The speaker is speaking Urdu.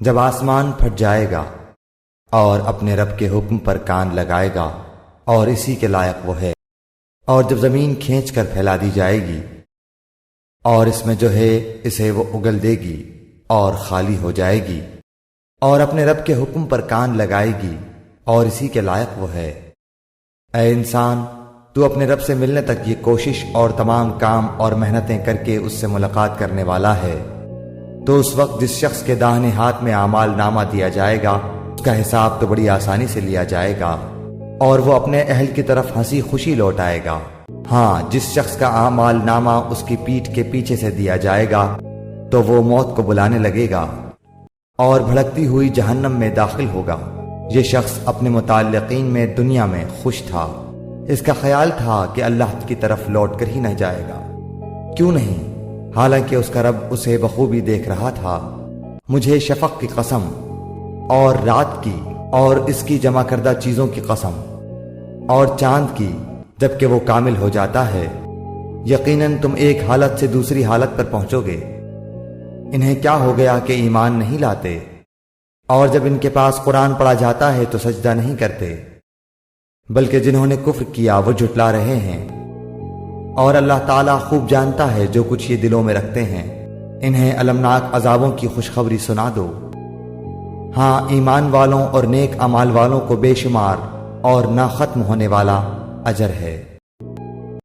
جب آسمان پھٹ جائے گا اور اپنے رب کے حکم پر کان لگائے گا اور اسی کے لائق وہ ہے، اور جب زمین کھینچ کر پھیلا دی جائے گی اور اس میں جو ہے اسے وہ اگل دے گی اور خالی ہو جائے گی اور اپنے رب کے حکم پر کان لگائے گی اور اسی کے لائق وہ ہے۔ اے انسان، تو اپنے رب سے ملنے تک یہ کوشش اور تمام کام اور محنتیں کر کے اس سے ملاقات کرنے والا ہے، تو اس وقت جس شخص کے داہنے ہاتھ میں اعمال نامہ دیا جائے گا اس کا حساب تو بڑی آسانی سے لیا جائے گا اور وہ اپنے اہل کی طرف ہنسی خوشی لوٹ آئے گا۔ ہاں، جس شخص کا اعمال نامہ اس کی پیٹھ کے پیچھے سے دیا جائے گا تو وہ موت کو بلانے لگے گا اور بھڑکتی ہوئی جہنم میں داخل ہوگا۔ یہ شخص اپنے متعلقین میں دنیا میں خوش تھا، اس کا خیال تھا کہ اللہ کی طرف لوٹ کر ہی نہ جائے گا، کیوں نہیں، حالانکہ اس کا رب اسے بخوبی دیکھ رہا تھا۔ مجھے شفق کی قسم اور رات کی اور اس کی جمع کردہ چیزوں کی قسم اور چاند کی جبکہ وہ کامل ہو جاتا ہے، یقیناً تم ایک حالت سے دوسری حالت پر پہنچو گے۔ انہیں کیا ہو گیا کہ ایمان نہیں لاتے، اور جب ان کے پاس قرآن پڑھا جاتا ہے تو سجدہ نہیں کرتے، بلکہ جنہوں نے کفر کیا وہ جھٹلا رہے ہیں، اور اللہ تعالیٰ خوب جانتا ہے جو کچھ یہ دلوں میں رکھتے ہیں۔ انہیں المناک عذابوں کی خوشخبری سنا دو۔ ہاں، ایمان والوں اور نیک اعمال والوں کو بے شمار اور نہ ختم ہونے والا اجر ہے۔